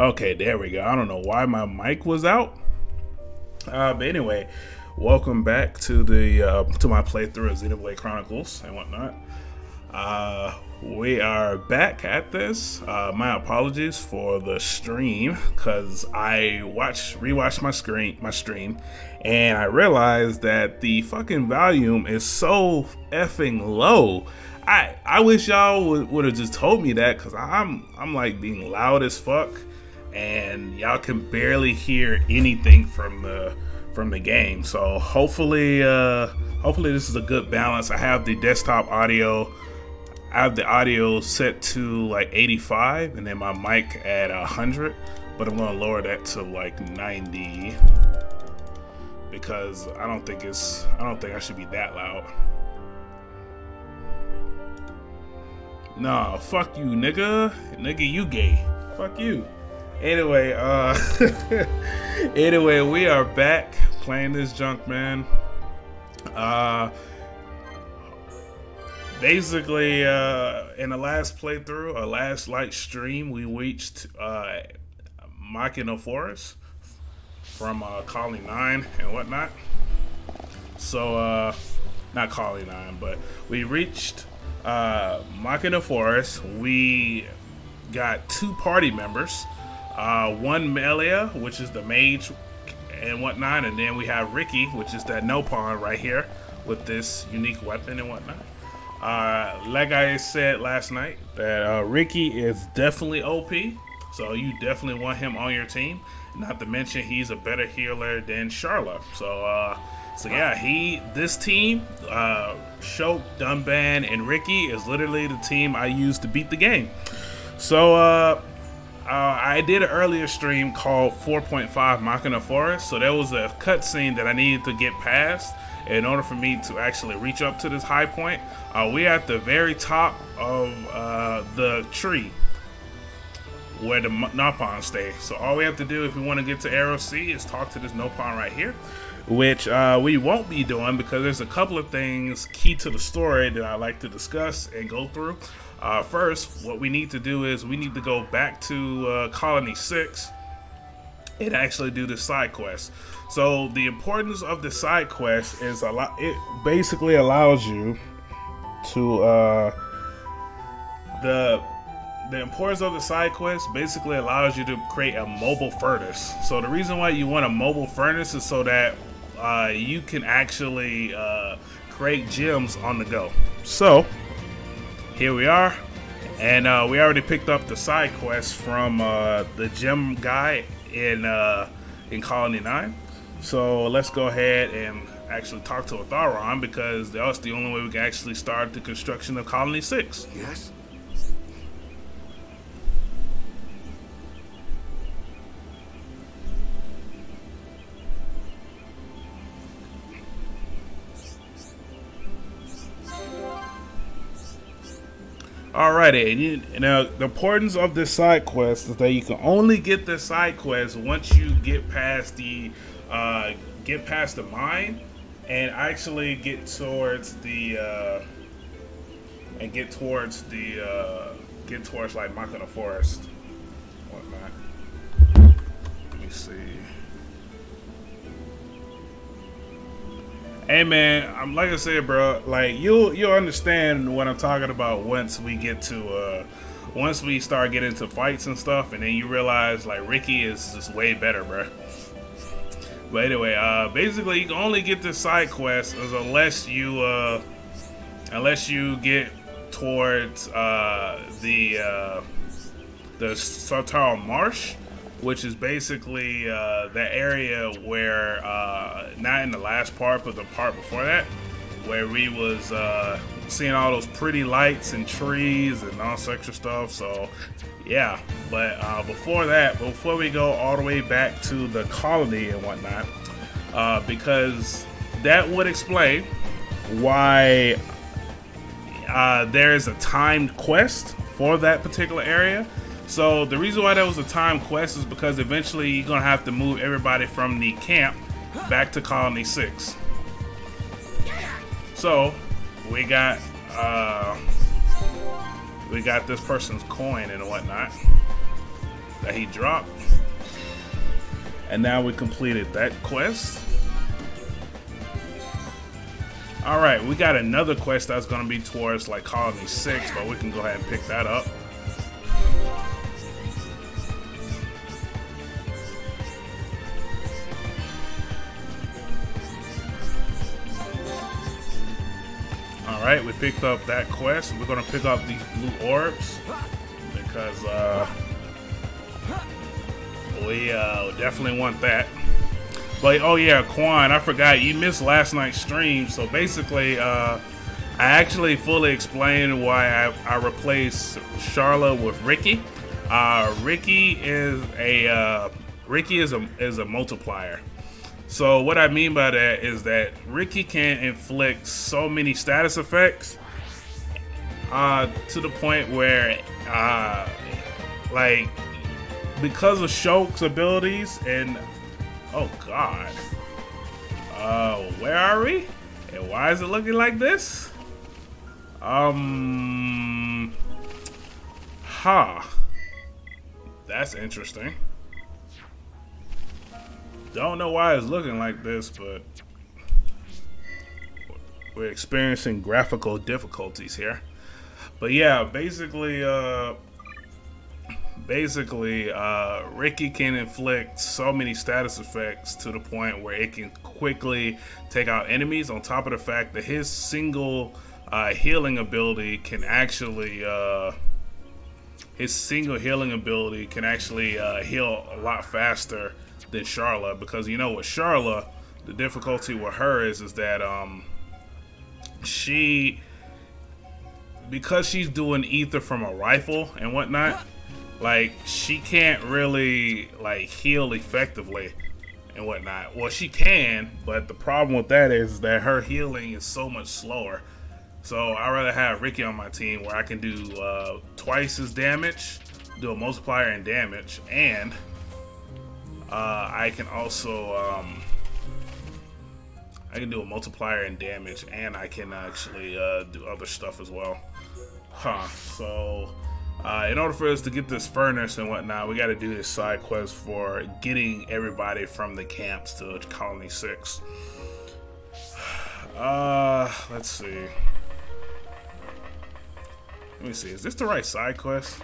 Okay, there we go. I don't know why my mic was out. But anyway, welcome back to the to my playthrough of Xenoblade Chronicles and whatnot. We are back at this. My apologies for the stream, because I rewatched my stream, and I realized that the fucking volume is so effing low. I wish y'all would have just told me that, because I'm like being loud as fuck, and y'all can barely hear anything from the game. So hopefully this is a good balance. I have the desktop audio. I have the audio set to like 85 and then my mic at 100, but I'm gonna lower that to like 90 because I don't think I should be that loud. Nah, fuck you, nigga. Nigga, you gay. Fuck you. Anyway, anyway, we are back playing this junk, man. Basically, in the last playthrough, our last light stream, we reached Memento Forest from Colony 9 and whatnot. So, not Colony 9, but we reached Memento Forest. We got 2 party members. One Melia, which is the mage and whatnot, and then we have Ricky, which is that no pawn right here with this unique weapon and whatnot. Like I said last night, that Ricky is definitely OP, so you definitely want him on your team. Not to mention he's a better healer than Charlotte. So yeah, this team, Shoke, Dunban, and Ricky is literally the team I used to beat the game. So I did an earlier stream called 4.5 Memento Forest, so there was a cutscene that I needed to get past in order for me to actually reach up to this high point. We're at the very top of the tree where the Nopon stay. So all we have to do if we want to get to Arrow C is talk to this Nopon right here, which we won't be doing because there's a couple of things key to the story that I like to discuss and go through. First, what we need to do is we need to go back to Colony 6 and actually do the side quest. So the importance of the side quest is it basically allows you to the importance of the side quest basically allows you to create a mobile furnace. So the reason why you want a mobile furnace is so that you can actually create gems on the go. So here we are, and we already picked up the side quest from the gem guy in Colony 9. So let's go ahead and actually talk to Atharon, because that's the only way we can actually start the construction of Colony 6. Yes? Alrighty, and the importance of this side quest is that you can only get this side quest once you get past the mine and actually get towards like Memento Forest, whatnot. Let me see. Hey man, I'm like I said, bro. Like you'll understand what I'm talking about once we start getting into fights and stuff, and then you realize like Ricky is just way better, bro. But anyway, basically you can only get this side quest unless you get towards the Sartal Marsh, which is basically the area where, not in the last part, but the part before that, where we was seeing all those pretty lights and trees and all such extra stuff. So yeah, but before we go all the way back to the colony and whatnot, because that would explain why there is a timed quest for that particular area. So the reason why that was a timed quest is because eventually you're gonna have to move everybody from the camp back to Colony 6. So we got this person's coin and whatnot. that he dropped. And now we completed that quest. Alright, we got another quest that's going to be towards like Colony 6, but we can go ahead and pick that up. Alright, we picked up that quest. We're going to pick up these blue orbs because we definitely want that. But oh yeah, Quan, I forgot, you missed last night's stream. So basically, I actually fully explained why I replaced Charla with Ricky. Ricky is a multiplier. So what I mean by that is that Ricky can inflict so many status effects to the point where like because of Shulk's abilities and oh god, where are we and why is it looking like this? That's interesting. Don't know why it's looking like this, but we're experiencing graphical difficulties here. But yeah, basically, Ricky can inflict so many status effects to the point where it can quickly take out enemies, on top of the fact that his single healing ability can actually heal a lot faster than Charla, because you know with Charla, the difficulty with her is that because she's doing ether from a rifle and whatnot, like she can't really like heal effectively and whatnot. Well, she can, but the problem with that is that her healing is so much slower. So I'd rather have Ricky on my team where I can do twice as damage, do a multiplier in damage, and I can also I can do a multiplier in damage, and I can actually do other stuff as well. So in order for us to get this furnace and whatnot, we got to do this side quest for getting everybody from the camps to Colony 6. Let's see. Let me see. Is this the right side quest?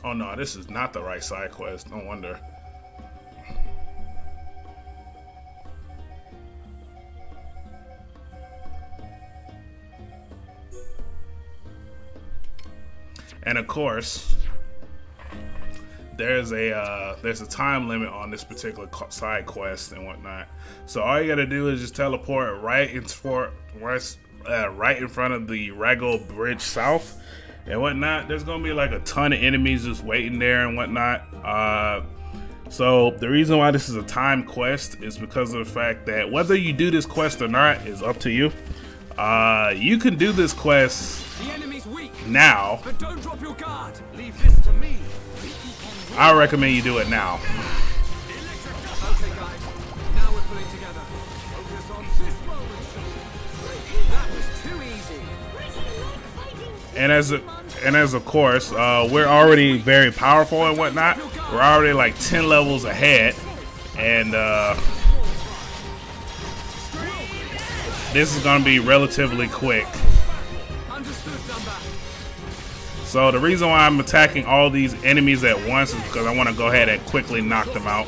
Oh no, this is not the right side quest. No wonder. And of course, there's a time limit on this particular side quest and whatnot. So all you gotta do is just teleport right in front of the Rago Bridge South and whatnot. There's gonna be like a ton of enemies just waiting there and whatnot. So the reason why this is a time quest is because of the fact that whether you do this quest or not is up to you. You can do this quest now. But don't drop your guard. Leave this to me. I recommend you do it now. Okay, guys. Now we're pulling together. Focus on this moment. That was too easy. And as of course, we're already very powerful and whatnot. We're already like 10 levels ahead, and this is gonna be relatively quick. So the reason why I'm attacking all these enemies at once is because I want to go ahead and quickly knock them out.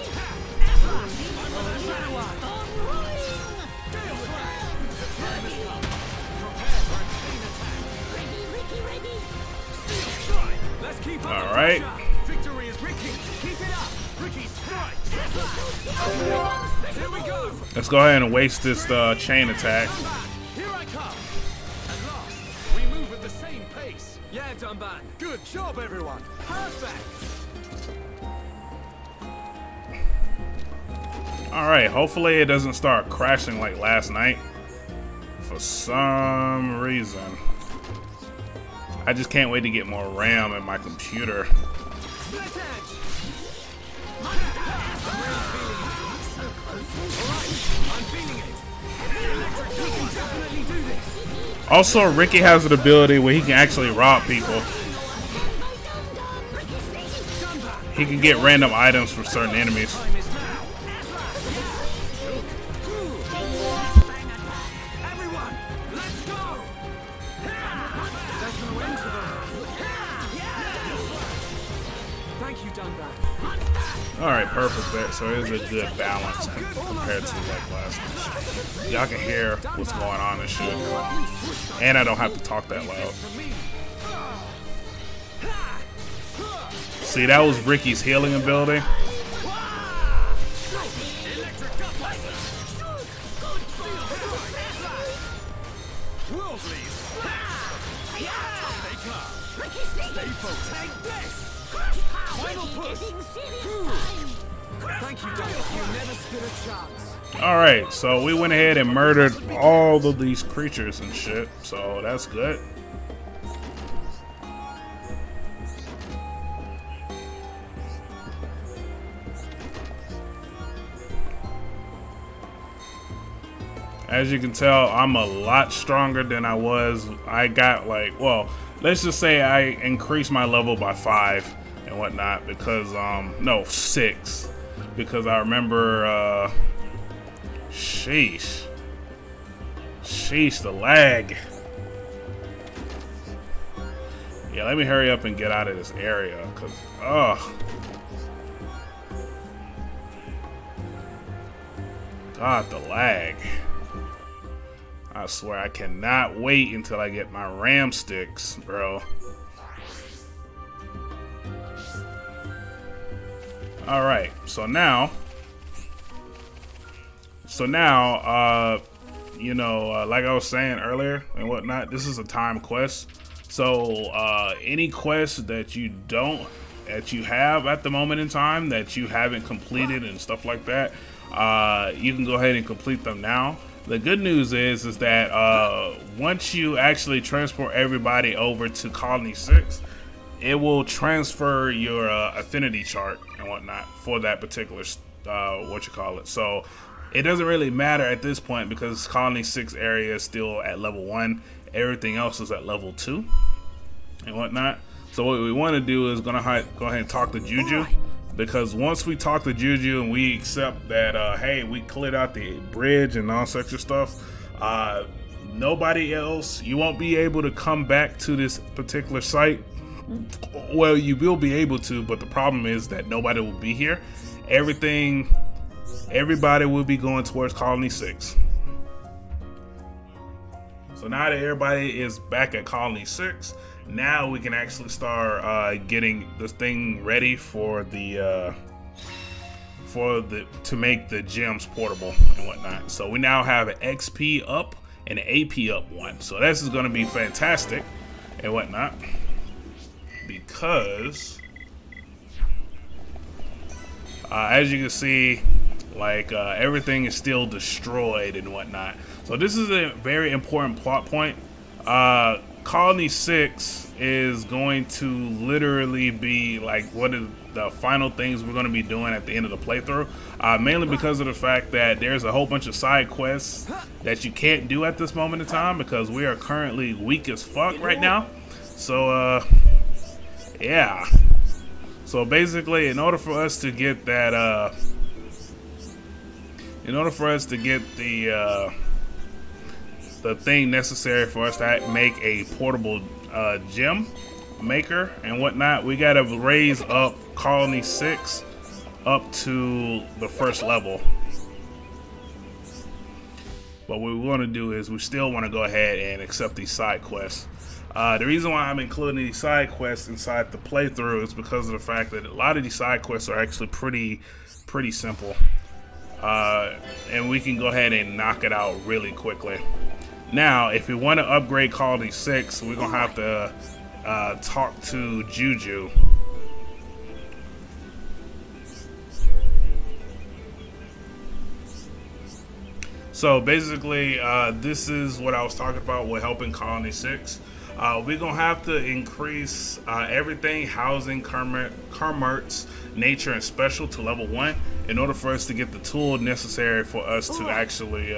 All right. Let's go ahead and waste this chain attack. Yeah, Dunban. Good job, everyone. Perfect. All right. Hopefully, it doesn't start crashing like last night. For some reason, I just can't wait to get more RAM in my computer. I'm feeling it. Also, Ricky has an ability where he can actually rob people. He can get random items from certain enemies. Alright, perfect there. So it is a good balance compared to like last one. Y'all can hear what's going on and shit. And I don't have to talk that loud. See, that was Ricky's healing ability. Alright, so we went ahead and murdered all of these creatures and shit, so that's good. As you can tell, I'm a lot stronger than I was. I got like, well, let's just say I increased my level by 5 and whatnot because, no, 6. Because I remember, sheesh, the lag. Yeah, let me hurry up and get out of this area, cause, God, the lag. I swear, I cannot wait until I get my ram sticks, bro. Alright, so now, you know, like I was saying earlier and whatnot, this is a time quest. So, any quest that you have at the moment in time that you haven't completed and stuff like that, you can go ahead and complete them now. The good news is that once you actually transport everybody over to Colony 6, it will transfer your affinity chart and whatnot for that particular so it doesn't really matter at this point because Colony 6 area is still at level 1. Everything else is at level 2 and whatnot. So what we want to do is go ahead and talk to Juju, because once we talk to Juju and we accept that hey, we cleared out the bridge and all such stuff, nobody else, you won't be able to come back to this particular site. Well, you will be able to, but the problem is that nobody will be here. Everybody will be going towards Colony 6. So now that everybody is back at Colony 6, now we can actually start getting this thing ready for to make the gems portable and whatnot. So we now have an XP up and an AP up one. So this is going to be fantastic and whatnot, because as you can see, like everything is still destroyed and whatnot. So this is a very important plot point. Colony 6 is going to literally be like one of the final things we're going to be doing at the end of the playthrough, mainly because of the fact that there's a whole bunch of side quests that you can't do at this moment in time because we are currently weak as fuck right now. So yeah, so basically in order for us to get that the thing necessary for us to make a portable gem maker and whatnot, we gotta raise up Colony 6 up to the first level. But what we want to do is we still want to go ahead and accept these side quests. The reason why I'm including these side quests inside the playthrough is because of the fact that a lot of these side quests are actually pretty simple, and we can go ahead and knock it out really quickly. Now, if we want to upgrade Colony 6, we're going to have to talk to Juju. So basically, this is what I was talking about with helping Colony 6. We're going to have to increase everything, housing, Kermert's, nature, and special to level 1 in order for us to get the tool necessary for us to actually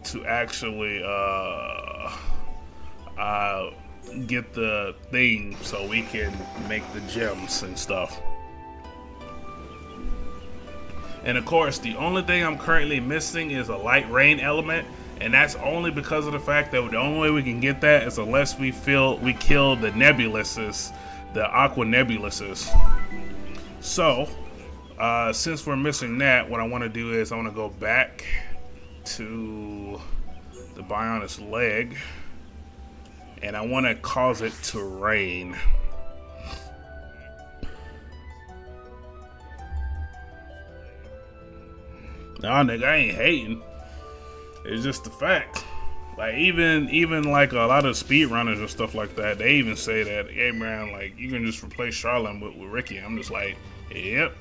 to actually get the thing so we can make the gems and stuff. And of course, the only thing I'm currently missing is a light rain element, and that's only because of the fact that the only way we can get that is unless we kill the nebuluses, the Aqua Nebuluses. So, since we're missing that, what I want to do is I want to go back to the Bionis leg, and I want to cause it to rain. Nah, nigga, I ain't hating. It's just the fact. Like even like a lot of speedrunners and stuff like that, they even say that, hey man, like you can just replace Charlotte with Ricky. I'm just like, yep.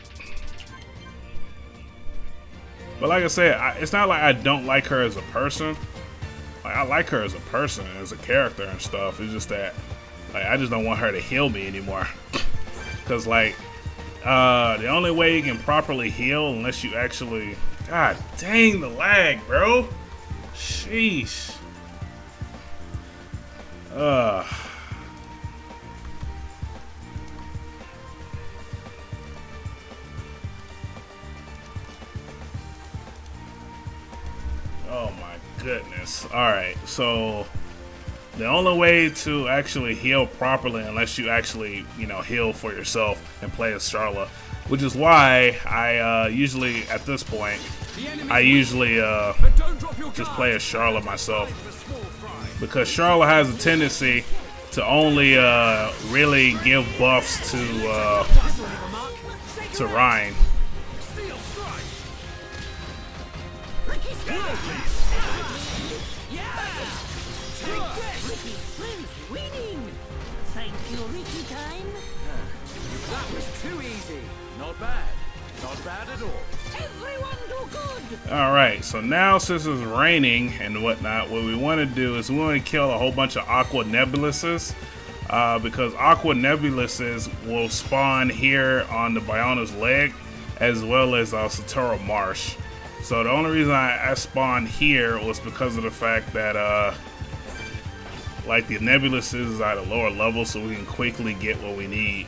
But like I said, it's not like I don't like her as a person. Like I like her as a person, as a character and stuff. It's just that, like, I just don't want her to heal me anymore. Cause like, the only way you can properly heal unless you actually, god dang the lag, bro. Sheesh. Oh my goodness. Alright, so the only way to actually heal properly, unless you actually, you know, heal for yourself and play as Charla, which is why I usually, at this point, I usually just play as Charla myself, because Charla has a tendency to only really give buffs to Ryan. Thank you, Ricky time. That was too easy. Not bad. Not bad at all. Everyone do good. Alright, so now since it's raining and whatnot, what we want to do is we want to kill a whole bunch of Aqua Nebuluses, because Aqua Nebuluses will spawn here on the Bionis leg, as well as Satoru Marsh. So the only reason I spawned here was because of the fact that like the Nebuluses is at a lower level, so we can quickly get what we need,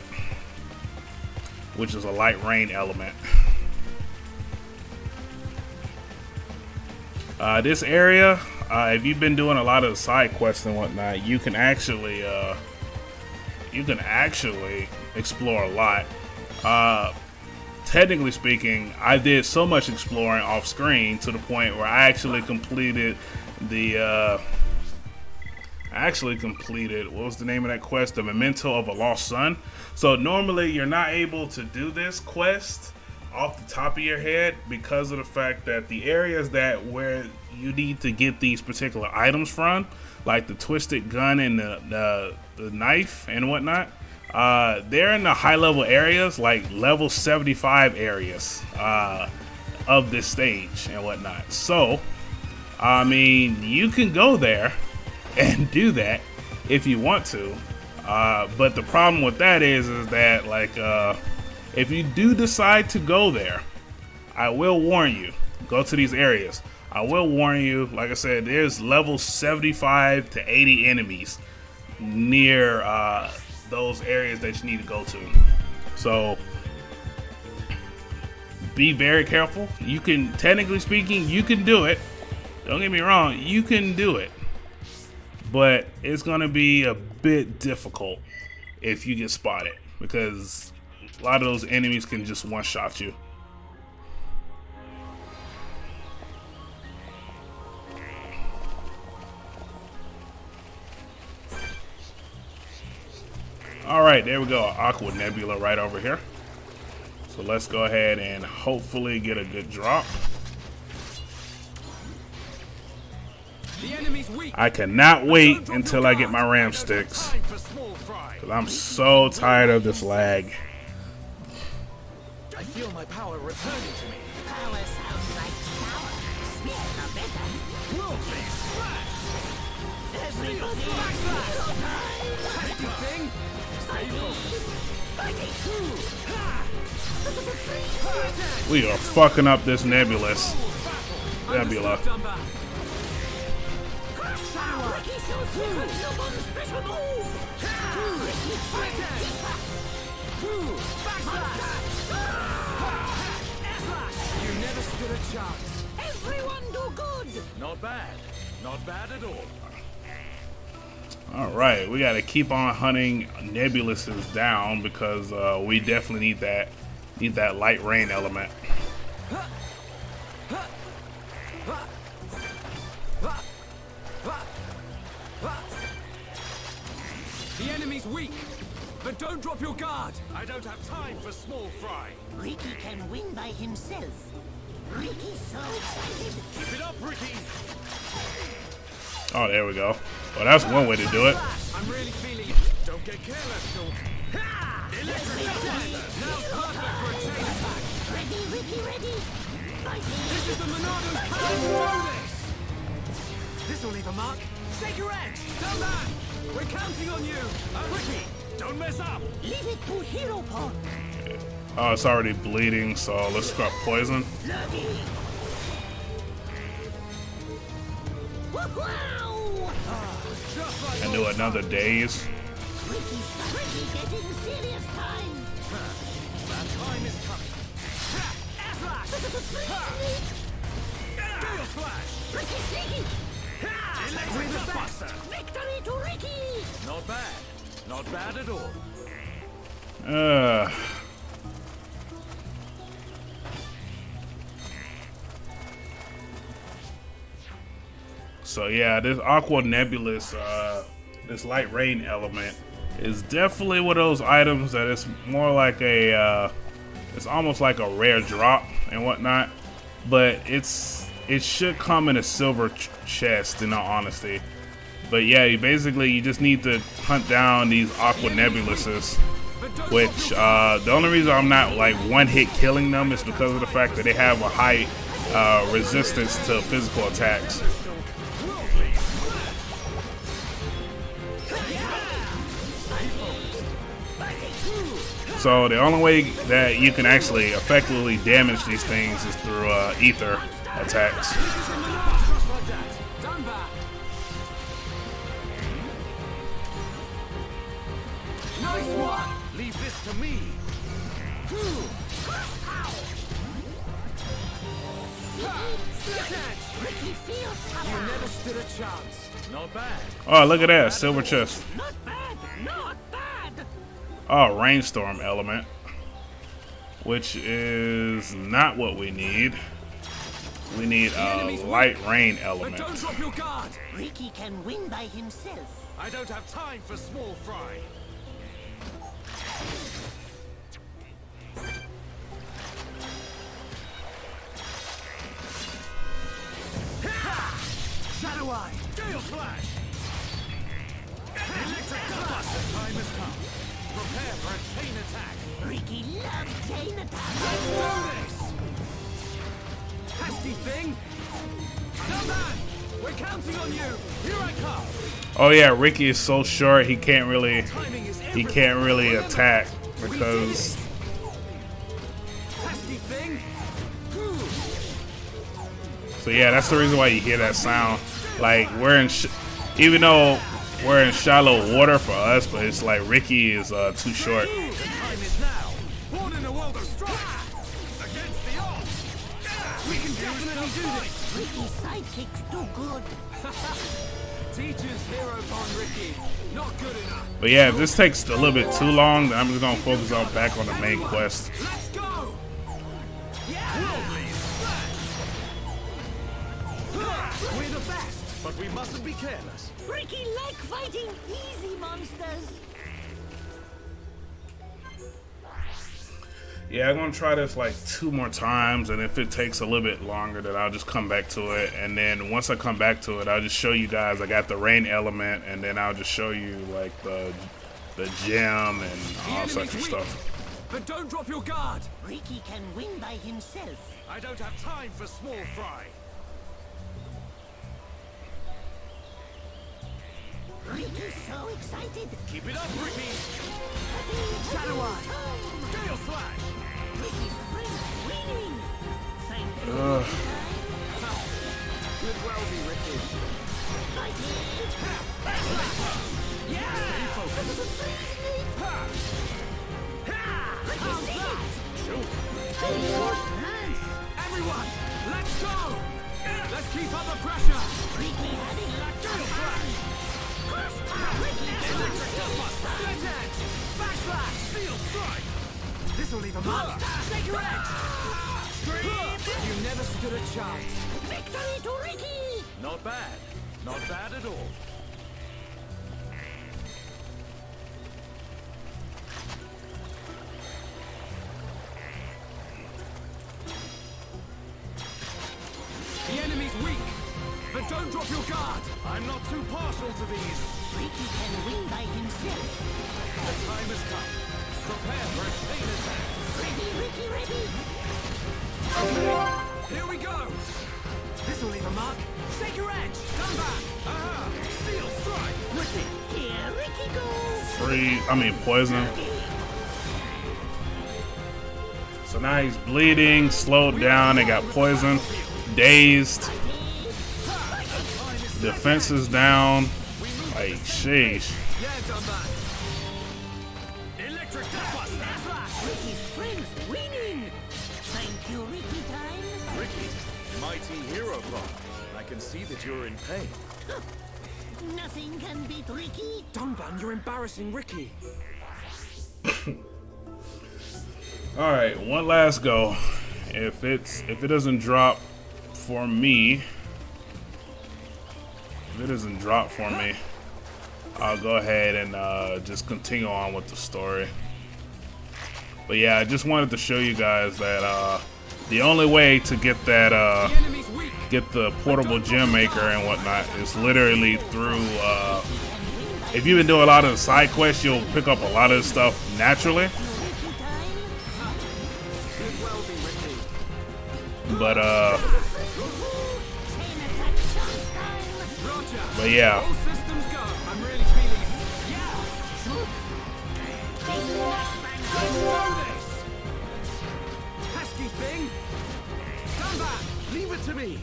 which is a light rain element. This area, if you've been doing a lot of side quests and whatnot, you can actually explore a lot. Technically speaking, I did so much exploring off screen to the point where I actually completed the what was the name of that quest? The Memento of a Lost Son. So normally you're not able to do this quest off the top of your head because of the fact that the areas where you need to get these particular items from, like the twisted gun and the knife and whatnot, they're in the high level areas, like level 75 areas of this stage and whatnot. So I mean, you can go there and do that if you want to, but the problem with that is that, like, if you do decide to go there, I will warn you, go to these areas. I will warn you, like I said, there's level 75 to 80 enemies near those areas that you need to go to. So be very careful. You can, technically speaking, you can do it. Don't get me wrong, you can do it. But it's going to be a bit difficult if you get spotted, because a lot of those enemies can just one-shot you. Alright, there we go. Aqua Nebula right over here. So let's go ahead and hopefully get a good drop. I cannot wait until I get my ram sticks, because I'm so tired of this lag. I feel my power returning to me. Power sounds like power. Yes, I bet that. Will be smashed. Everybody Take thing. Stay focused. We are fucking up this nebula. Ricky shows Logan special move! Ricky You never stood a chance. Everyone do good! Not bad. Not bad at all. All right, we got to keep on hunting nebuluses down because we definitely need that light rain element. The enemy's weak, but don't drop your guard. I don't have time for small fry. Ricky can win by himself. Ricky's so excited. Keep it up, Ricky. Oh, there we go. Well, that's one way to do it. I'm really feeling it. Don't get careless, Shulk. Electric attack. Now perfect for a chain attack. Ready, Ricky, ready. This is the Monado's power to do this. This'll leave a mark. Shake your edge. Down that. We're counting on you. Ricky, don't mess up. Leave it to Hero Pod. Oh, it's already bleeding, so let's scrap poison. Wow! Just like And do another daze. Ricky getting serious time. that time is coming. Gale Slash. Ricky sneaky. Electric Buster. Victory to Ricky. Not bad. Not bad at all. So yeah, this Aqua Nebulous, this light rain element is definitely one of those items that it's more like a, it's almost like a rare drop and whatnot, but it should come in a silver chest in all honesty. But yeah, you just need to hunt down these Aqua Nebuluses, which the only reason I'm not like one-hit killing them is because of the fact that they have a high resistance to physical attacks. So the only way that you can actually effectively damage these things is through ether attacks. Nice one. Leave this to me. Ricky feels You never stood a chance. Not bad. Oh, look at that, silver chest. not bad, not bad. Oh, rainstorm element, which is not what we need. We need a light rain But element. don't drop your guard. Ricky can win by himself. I don't have time for small fry. Shadow Eye. Gale Slash. Electric Blast. The time has come. Prepare for a chain attack. Ricky loves chain attack. Let's do this. Hasty thing. Down that. We're counting on you. Here I come. Oh yeah, Ricky is so short he can't really Timing is he can't really attack because Hasty thing. so yeah, that's the reason why you hear that sound. Like even though we're in shallow water for us, but it's like Ricky is too short. The time is now. Born in a world of strife. Against the odds. We can definitely do this. Ricky's sidekick's too good. Teacher's hero upon Ricky. Not good enough. But yeah, if this takes a little bit too long, then I'm just gonna focus on back on the main quest. Let's go. Yeah. We're the best, but we mustn't be careless. Ricky like fighting easy monsters. Yeah, I'm gonna try this like 2 more times, and if it takes a little bit longer, then I'll just come back to it. And then once I come back to it, I'll just show you guys I got the rain element, and then I'll just show you like the gem and all such of stuff. But don't drop your guard. Ricky can win by himself. I don't have time for small fry. Ricky's so excited. Keep it up, Ricky. Shadow Eye. Gale Slash. Ricky's friends winning. Thank you. Good well be, Ricky. Everyone, let's go! Let's keep up the pressure! Feel flash! Electric double! Split edge! Backslash! Steel strike! This'll leave a mark! Shake your edge! Scream! You never stood a chance! Victory to Ricky! Not bad. Not bad at all. The enemy's weak, but don't drop your guard. I'm not too partial to these. Ricky can win by himself. The time has come. Prepare for a chain attack. Ready, Ricky, ready! Okay, here we go. This'll leave a mark. Shake your edge. Come back. Aha! Steel strike. Ricky, here Ricky goes! Poison. So now he's bleeding, slowed down, and got poison. Dazed. Defense is down. Like, sheesh. Yeah, done that. Electric Backslash. Ricky's friends winning! Thank you, Ricky time! Ricky, mighty hero bot. I can see that you're in pain. Nothing can beat Ricky! Donban, you're embarrassing Ricky. Alright, one last go. If it doesn't drop for me, I'll go ahead and just continue on with the story. But yeah, I just wanted to show you guys that the only way to get that get the portable gem maker and whatnot is literally through if you've been doing a lot of the side quests, you'll pick up a lot of this stuff naturally. But yeah. I'm really feeling it. Yeah. Pesky thing. Come back. Leave it to me.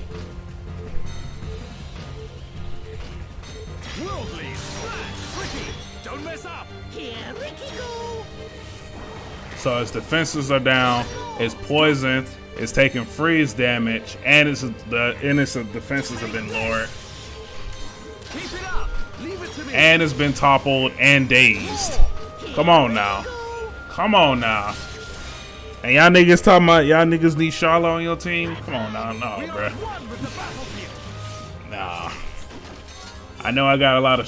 Worldly slash. Ricky, don't mess up. Here Ricky go! So his defenses are down, his poison is taking freeze damage, and his defenses have been lowered. Keep it up. Leave it to me. And has been toppled and dazed. Come on now. Come on now. And y'all niggas talking about y'all niggas need Charlotte on your team? Come on now. No, bruh. Nah. I know I got a lot of,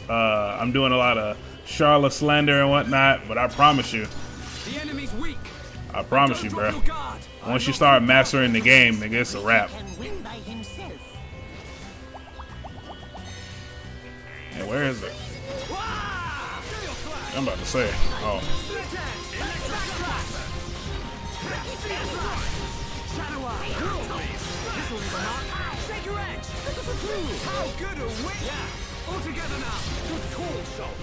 I'm doing a lot of Charlotte slander and whatnot, but I promise you. The enemy's weak. I promise you, bruh. Once you start mastering the game, nigga, it's a wrap. Hey, where is it? I'm about to say. Oh. How good a win! Yeah. All together now. Good call, Soul.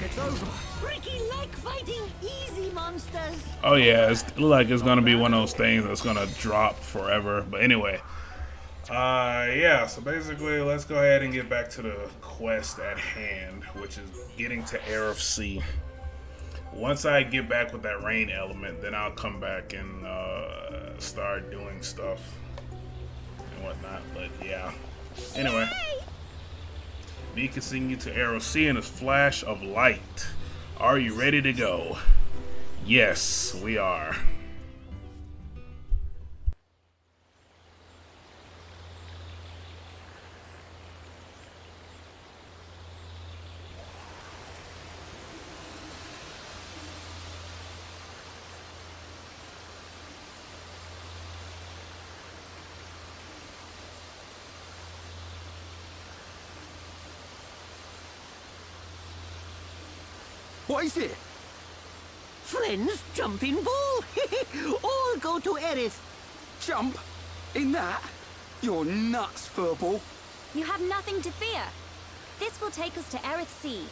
It's over. Ricky like fighting easy monsters. Oh yeah, it looks like it's gonna be one of those things that's gonna drop forever. But anyway, yeah. So basically, let's go ahead and get back to the quest at hand, which is getting to Eryth Sea. Once I get back with that rain element, then I'll come back and start doing stuff and whatnot. But yeah. Anyway, me continue to Eryth Sea in a flash of light. Are you ready to go? Yes, we are. What is it? Friends, jumping ball. All go to Eryth. Jump? In that? You're nuts, furball. You have nothing to fear. This will take us to Eryth Sea.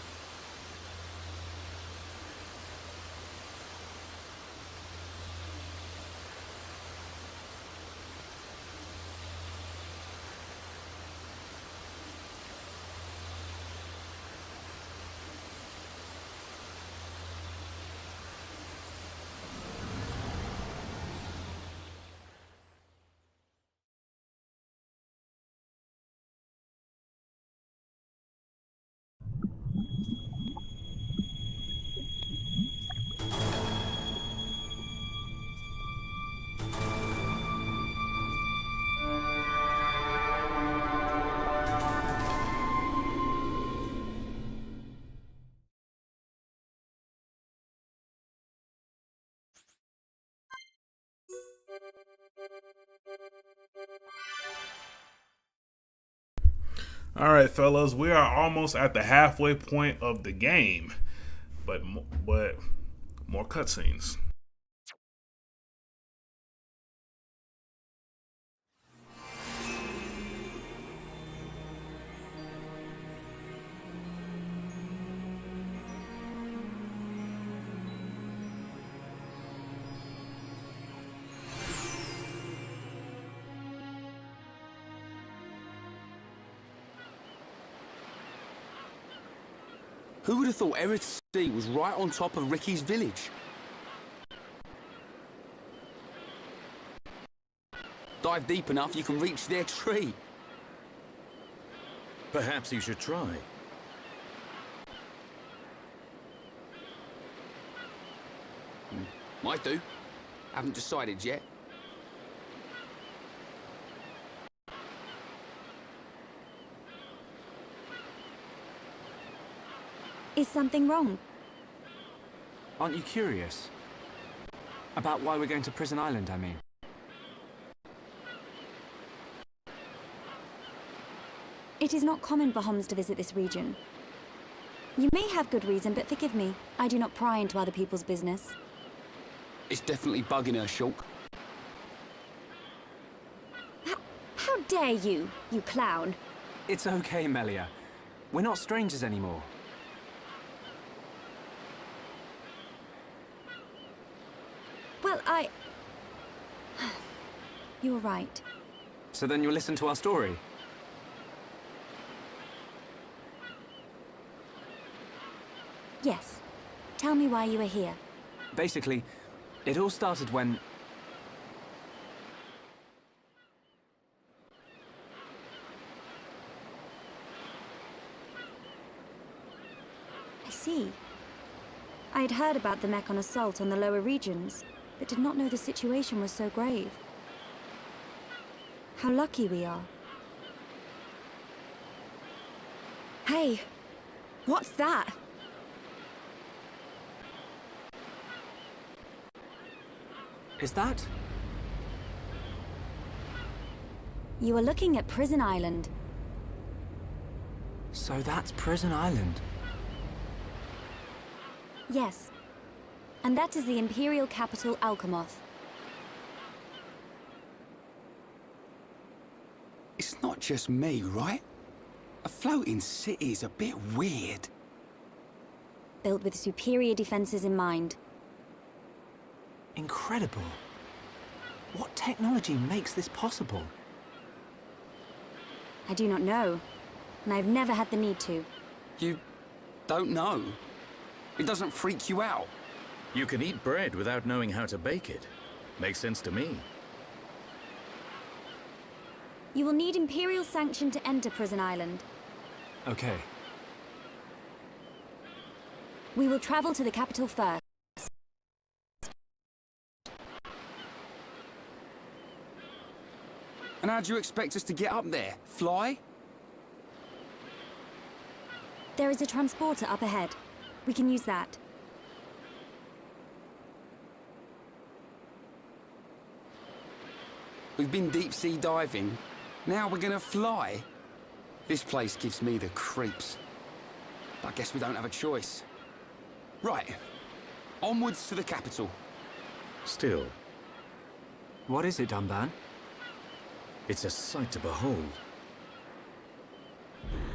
All right, fellas, we are almost at the halfway point of the game, but more cutscenes. Who would have thought Eryth Sea was right on top of Ricky's village? Dive deep enough, you can reach their tree. Perhaps you should try. Might do. Haven't decided yet. Is something wrong? Aren't you curious? About why we're going to Prison Island, I mean. It is not common for Homs to visit this region. You may have good reason, but forgive me. I do not pry into other people's business. It's definitely bugging her, Shulk. How dare you, you clown? It's okay, Melia. We're not strangers anymore. Well, You're right. So then you'll listen to our story? Yes. Tell me why you are here. Basically, it all started when... I see. I had heard about the Mechon assault on the lower regions, but did not know the situation was so grave. How lucky we are. Hey, what's that? Is that? You are looking at Prison Island. So that's Prison Island. Yes. And that is the Imperial capital, Alchemoth. It's not just me, right? A floating city is a bit weird. Built with superior defenses in mind. Incredible. What technology makes this possible? I do not know, and I've never had the need to. You don't know? It doesn't freak you out? You can eat bread without knowing how to bake it. Makes sense to me. You will need Imperial sanction to enter Prison Island. Okay. We will travel to the capital first. And how do you expect us to get up there? Fly? There is a transporter up ahead. We can use that. We've been deep sea diving. Now we're gonna fly? This place gives me the creeps. I guess we don't have a choice. Right. Onwards to the capital. Still, What is it, Dunban? It's a sight to behold.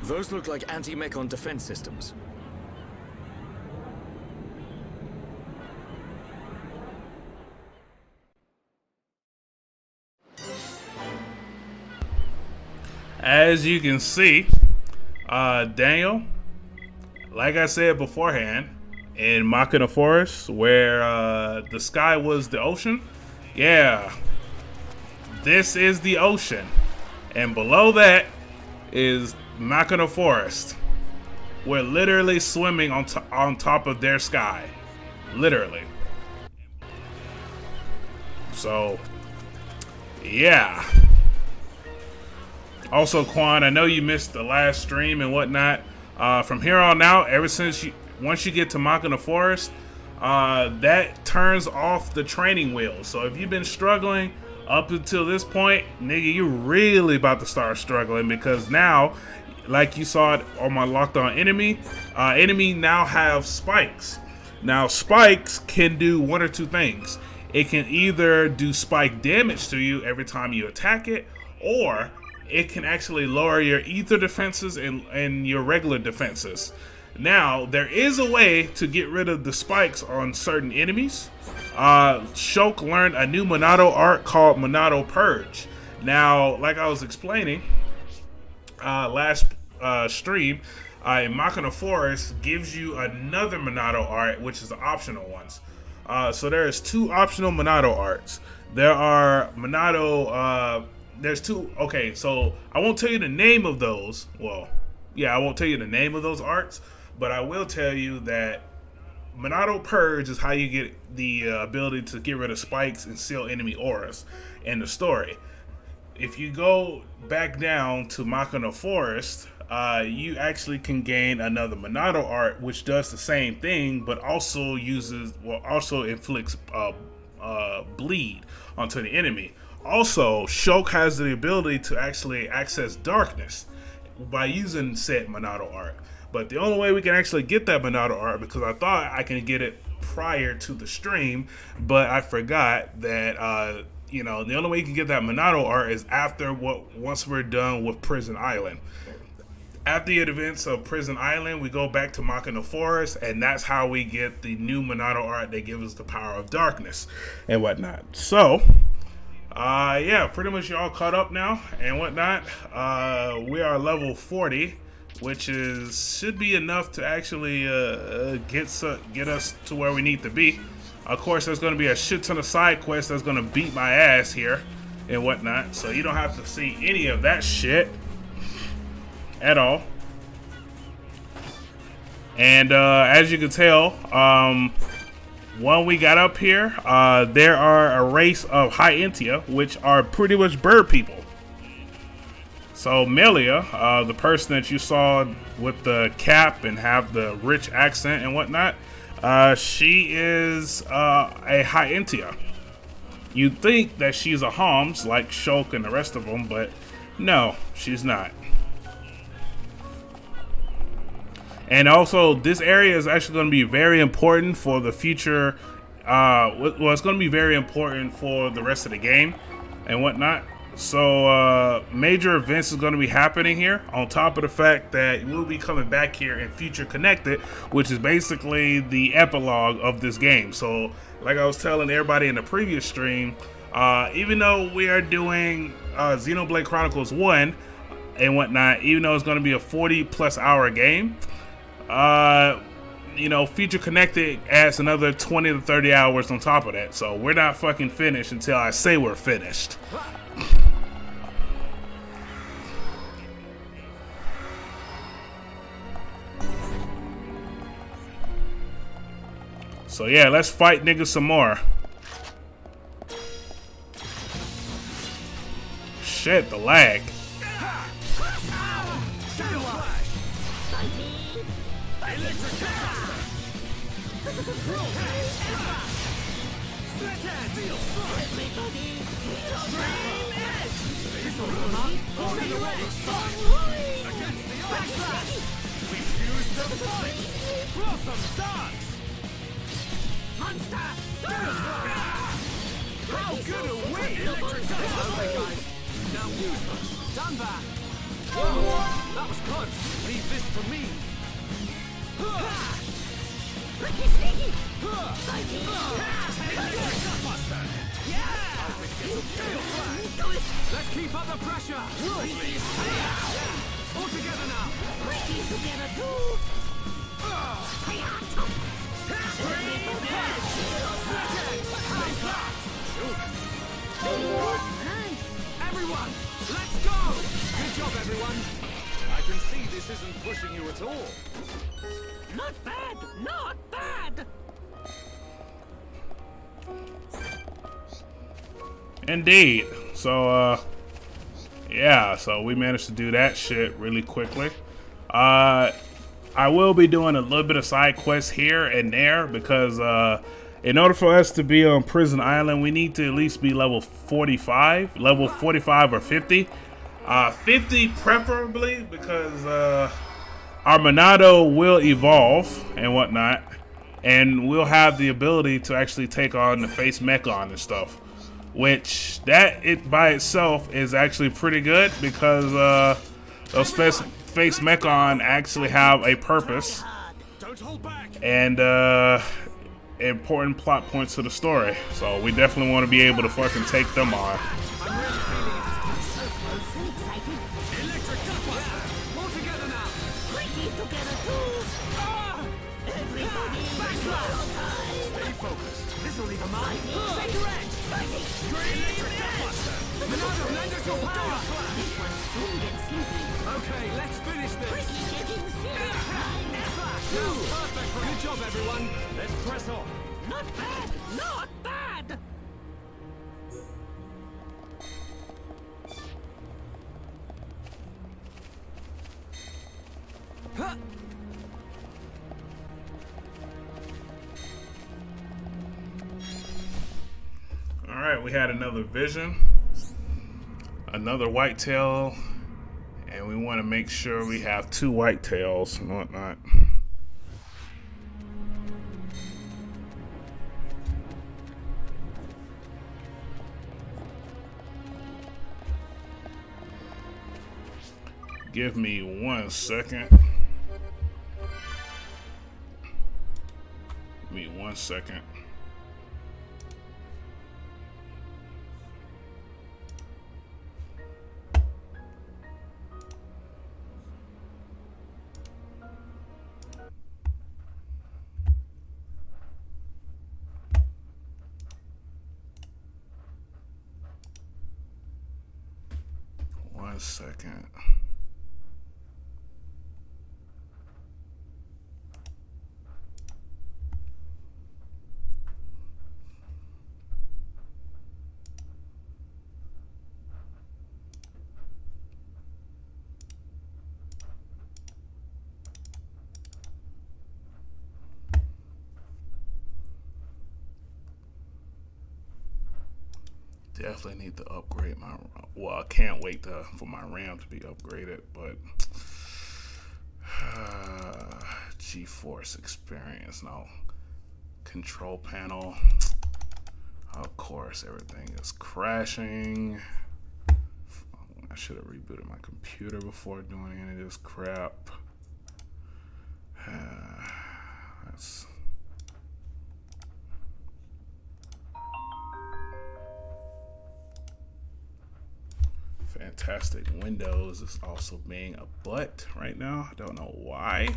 Those look like anti-mechon defense systems. As you can see, Daniel, like I said beforehand, in Machina Forest, where the sky was the ocean, yeah, this is the ocean. And below that is Machina Forest. We're literally swimming on top of their sky. Literally. So, yeah. Also, Quan, I know you missed the last stream and whatnot. From here on out, once you get to Machina Forest, that turns off the training wheels. So if you've been struggling up until this point, nigga, you're really about to start struggling, because now, like you saw it on my locked on enemy now have spikes. Now spikes can do one or two things. It can either do spike damage to you every time you attack it, or it can actually lower your ether defenses and your regular defenses. Now, there is a way to get rid of the spikes on certain enemies. Shulk learned a new Memento art called Memento Purge. Now, like I was explaining last stream, Machina Forest gives you another Memento art, which is the optional ones. So there's two optional Memento arts. There are Memento, there's two, okay, so I won't tell you the name of those. Well, yeah, I won't tell you the name of those arts, but I will tell you that Memento Purge is how you get the ability to get rid of spikes and seal enemy auras in the story. If you go back down to Machina Forest, you actually can gain another Memento art, which does the same thing, but also inflicts bleed onto the enemy. Also, Shulk has the ability to actually access darkness by using said Memento art. But the only way we can actually get that Memento art, because I thought I can get it prior to the stream, but I forgot that the only way you can get that Memento art is once we're done with Prison Island. After the events of Prison Island, we go back to Machina Forest, and that's how we get the new Memento art that gives us the power of darkness and whatnot. So, yeah, pretty much y'all caught up now and whatnot. We are level 40, which should be enough to actually get us to where we need to be. Of course, there's going to be a shit ton of side quests that's going to beat my ass here and whatnot, so you don't have to see any of that shit at all. And as you can tell, when we got up here, there are a race of Hyentia, which are pretty much bird people. So Melia, the person that you saw with the cap and have the rich accent and whatnot, she is a Hyentia. You'd think that she's a Homs like Shulk and the rest of them, but no, she's not. And also, this area is actually going to be very important for the future. Well, it's going to be very important for the rest of the game and whatnot. So, major events is going to be happening here, on top of the fact that we'll be coming back here in Future Connected, which is basically the epilogue of this game. So, like I was telling everybody in the previous stream, even though we are doing Xenoblade Chronicles 1 and whatnot, even though it's going to be a 40+ hour game, Future Connected adds another 20 to 30 hours on top of that. So we're not fucking finished until I say we're finished. So yeah, let's fight niggas some more. Shit, the lag. How good are we? Okay, guys. Now out useless. Done that. Whoa, that was close. Leave this for me. Ricky sneaky! Let's keep up the pressure. All together now. Ricky together too! Everyone, let's go! Good job, everyone. I can see this isn't pushing you at all. Not bad! Not bad! Indeed. So, yeah, so we managed to do that shit really quickly. I will be doing a little bit of side quests here and there because, in order for us to be on Prison Island, we need to at least be level 45, level 45 or 50. 50 preferably because, our Memento will evolve and whatnot, and we'll have the ability to actually take on the face Mechon and stuff, which that it by itself is actually pretty good because those face Mechon actually have a purpose Don't hold back. and important plot points to the story. So we definitely want to be able to fucking take them on. I'm really feeling it. So excited! Electric Duckbuster. All together now. Ricky together too! Everybody! Stay focused. This will leave a mark. Take your edge. Great electric Duckbuster. Memento, lend us your power. This one soon gets sleepy. Okay, let's finish this. Ricky getting serious time! Now, perfect. Good job, everyone. Let's press on. Not bad! Not bad! Alright, we had another vision, another whitetail, and we want to make sure we have 2 whitetails and whatnot. Give me 1 second. Give me 1 second. One second. Definitely need to upgrade my. Well, I can't wait for my RAM to be upgraded, but GeForce experience now. Control panel. Of course, everything is crashing. I should have rebooted my computer before doing any of this crap. That's. Fantastic. Windows is also being a butt right now. I don't know why.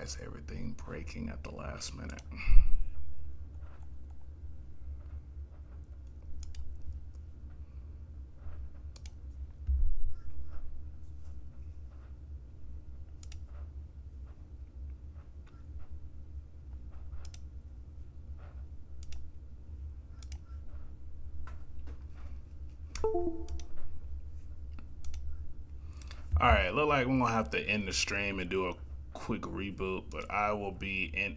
is everything breaking at the last minute? Alright, look like we're gonna have to end the stream and do a quick reboot, but I will be in